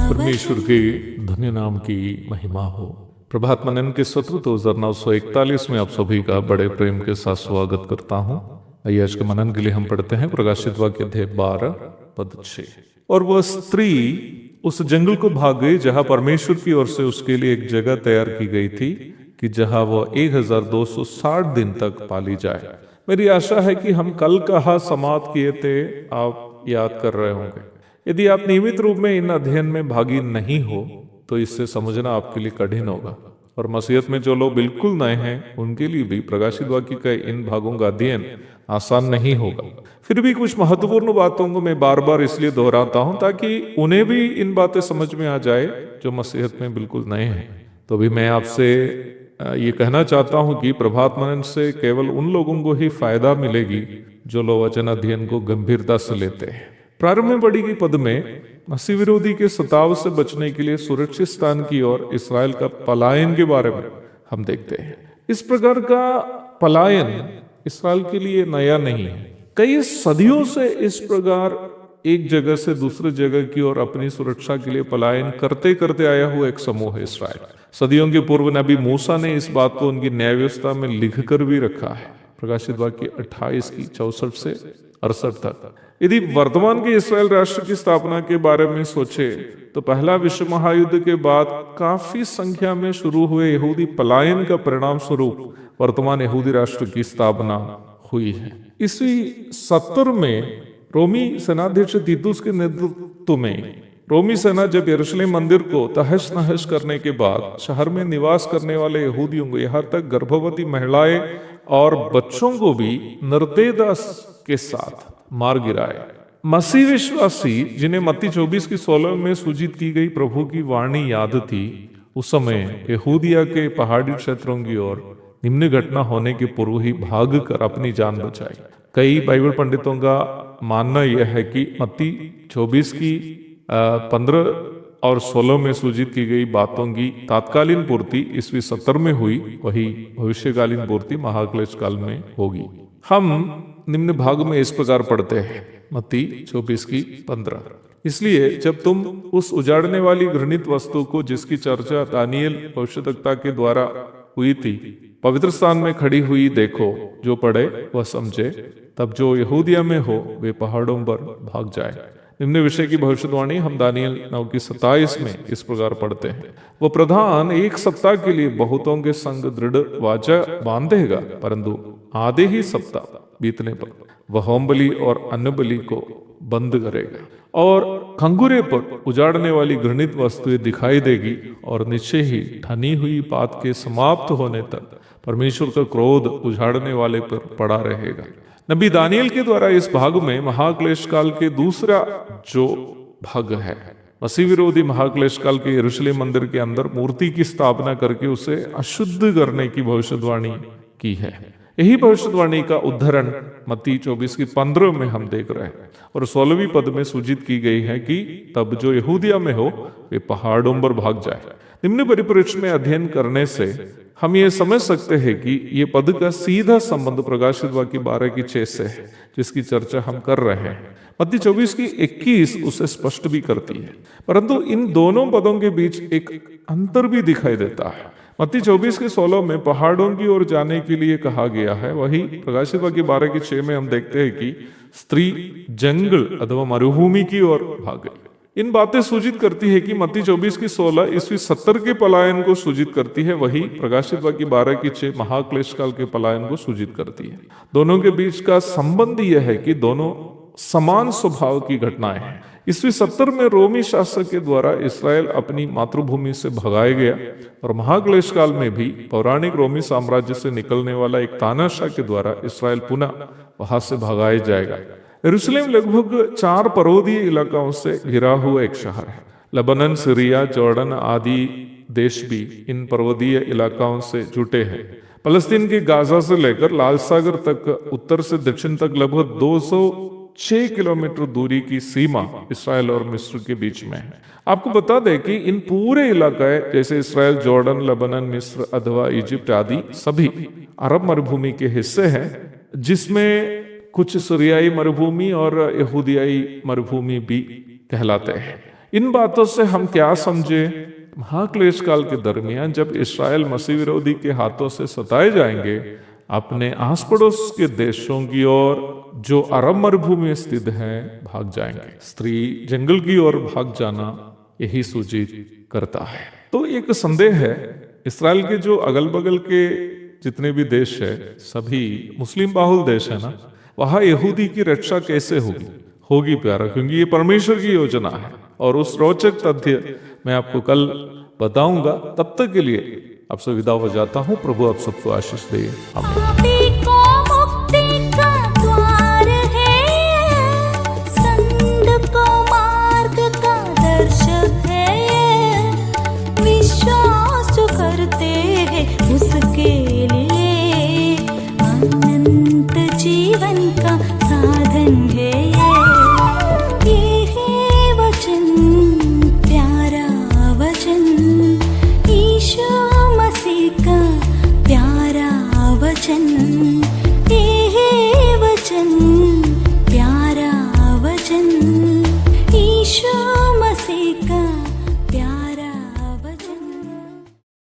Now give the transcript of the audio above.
परमेश्वर के धन्य नाम की महिमा हो। प्रभात मनन के सत्र 2941 में आप सभी का बड़े प्रेम के साथ स्वागत करता हूँ। आइए आज के मनन के लिए हम पढ़ते हैं प्रकाशित वाक्य अध्याय 12 पद 6। और वह स्त्री उस जंगल को भाग गई जहां परमेश्वर की ओर से उसके लिए एक जगह तैयार की गई थी कि जहां वह 1260 दिन तक पाली जाए। मेरी आशा है कि हम कल कहाँ समाप्त किए थे आप याद कर रहे होंगे। यदि आप नियमित रूप में इन अध्ययन में भागी नहीं हो तो इससे समझना आपके लिए कठिन होगा, और मसीहत में जो लोग बिल्कुल नए हैं उनके लिए भी प्रकाशित वाक्य के इन भागों का अध्ययन आसान नहीं होगा। फिर भी कुछ महत्वपूर्ण बातों को मैं बार बार इसलिए दोहराता हूं ताकि उन्हें भी इन बातें समझ में आ जाए जो मसीहत में बिल्कुल नए हैं। तो भी मैं आपसे ये कहना चाहता हूं कि प्रभात मनन से केवल उन लोगों को ही फायदा मिलेगी जो लोग वचन अध्ययन को गंभीरता से लेते हैं। प्रारंभ में पढ़ी गई पद में मसीह विरोधी के सताव से बचने के लिए सुरक्षित स्थान की ओर इस्राएल का पलायन के बारे में हम देखते हैं। इस प्रकार का पलायन इस्राएल के लिए नया नहीं है। कई सदियों से इस प्रकार एक जगह से दूसरे जगह की ओर अपनी सुरक्षा के लिए पलायन करते करते आया हुआ एक समूह है इस्राएल। सदियों के पूर्व नबी मूसा ने इस बात को उनकी न्याय व्यवस्था में लिखकर भी रखा है। प्रकाशित वाक्य 28 की 64 से 68 तक। यदि वर्तमान के इस्राएल राष्ट्र की स्थापना के बारे में सोचे तो पहला विश्व महायुद्ध के बाद काफी संख्या में शुरू हुए यहूदी पलायन का परिणाम स्वरूप वर्तमान यहूदी राष्ट्र की स्थापना हुई है। ईस्वी 70 में रोमी सेनाध्यक्ष तीतुस के नेतृत्व में रोमी सेना जब यरूशलेम मंदिर को तहस नहस करने के बाद शहर में निवास करने वाले यहूदियों को, यहाँ तक गर्भवती महिलाएं और बच्चों को भी निर्दयता के साथ मार गिराए। मसीह विश्वासी जिन्हें मत्ती 24 की 16 में सूचित की गई प्रभु की वाणी याद थी, उस समय यहूदिया के पहाड़ी क्षेत्रों की ओर निम्न घटना होने के पूर्व ही भाग कर अपनी जान बचाई। कई बाइबल पंडितों का मानना यह है कि मत्ती 24 की 15 और 16 में सूचित की गई बातों की तात्कालीन पूर्ति ईस्वी 70 में हुई, वही भविष्यकालीन पूर्ति महाक्लेश काल में होगी। हम निम्न भाग में इस प्रकार पढ़ते हैं, मत्ती 24 की 15। इसलिए जब तुम उस उजाड़ने वाली घृणित वस्तु को जिसकी चर्चा दानियेल भविष्यद्वक्ता के द्वारा हुई थी पवित्र स्थान में खड़ी हुई देखो, जो पढ़े वह समझे, तब जो यहूदिया में हो वे पहाड़ों पर भाग जाए। निम्न विषय की भविष्यवाणी हम दानियेल 9 की 27 में इस प्रकार पढ़ते हैं। वह प्रधान एक सप्ताह के लिए बहुतों के संग दृढ़ वाचा बांधेगा, परंतु आधे ही सप्ताह बीतने पर वह होम बलि और अन्न बलि को बंद करेगा और खंगुरे पर उजाड़ने वाली घृणित वस्तुएं दिखाई देगी, और निश्चय ही ठनी हुई बात के समाप्त होने तक परमेश्वर का क्रोध उजाड़ने वाले पर पड़ा रहेगा। नबी दानियेल के द्वारा इस भाग में महाक्लेश काल के दूसरा जो भाग है, मसीह विरोधी महाक्लेश काल के यरूशलेम मंदिर के अंदर मूर्ति की स्थापना करके उसे अशुद्ध करने की भविष्यवाणी की है। यही भविष्यवाणी का उद्धरण मत्ती 24 की 15 में हम देख रहे हैं, और 16वीं पद में सूचित की गई है कि तब जो यहूदिया में हो वे पहाड़ों पर भाग जाए। निम्न परिप्रेक्ष्य में अध्ययन करने से हम ये समझ सकते हैं कि ये पद का सीधा संबंध प्रकाशित वाक्य 12 की 6 से है, जिसकी चर्चा हम कर रहे हैं। मत्ती 24 की 21 उसे स्पष्ट भी करती है, परंतु इन दोनों पदों के बीच एक अंतर भी दिखाई देता है। मत्ती 24 के 16 में पहाड़ों की ओर जाने के लिए कहा गया है, वही प्रकाशित वाक्य 12 की 6 में हम देखते हैं कि स्त्री जंगल अथवा मरुभूमि की ओर भाग गई। इन बातें सूचित करती है कि मत्ती 24 की 16 ईस्वी 70 के पलायन को सूचित करती है, वही प्रकाशित वाक्य 12 की 6 महाक्लेश काल के पलायन को सूचित करती है। दोनों के बीच का संबंध यह है कि दोनों समान स्वभाव की घटनाएं हैं। ईस्वी 70 में रोमी शासक के द्वारा इसराइल अपनी मातृभूमि से भगाया गया और महाक्लेश काल में भी पौराणिक रोमी साम्राज्य से निकलने वाला एक तानाशाह के द्वारा इसराइल पुनः वहां से भगाया जाएगा। यरूशलेम लगभग 4 पर्वतीय इलाकाओं से घिरा हुआ एक शहर है। लेबनान, सीरिया, जॉर्डन आदि देश भी इन पर्वतीय इलाकाओं से जुटे हैं। फलस्तीन के गाजा से लेकर लाल सागर तक उत्तर से दक्षिण तक लगभग 206 किलोमीटर दूरी की सीमा इसराइल और मिस्र के बीच में है। आपको बता दें कि इन पूरे इलाके जैसे इसराइल, जॉर्डन, लेबनान, मिस्र अथवा इजिप्ट आदि सभी अरब मरुभूमि के हिस्से हैं, जिसमें कुछ सीरियाई मरुभूमि और यहूदियाई मरुभूमि भी कहलाते हैं। इन बातों से हम क्या समझे? महाक्लेश काल के दरमियान जब इसराइल मसीह विरोधी के हाथों से सताए जाएंगे, अपने आस पड़ोस के देशों की ओर जो अरब मरुभूमि में स्थित हैं भाग जाएंगे। स्त्री जंगल की ओर भाग जाना यही सूचित करता है। तो एक संदेह है, इसराइल के जो अगल बगल के जितने भी देश है सभी मुस्लिम बाहुल देश है ना, वहां यहूदी की रक्षा कैसे होगी प्यारा, क्योंकि ये परमेश्वर की योजना है और उस रोचक तथ्य मैं आपको कल बताऊंगा। तब तक के लिए आपसे विदा हो जाता हूं। प्रभु आप सबको आशीष दे। आमीन।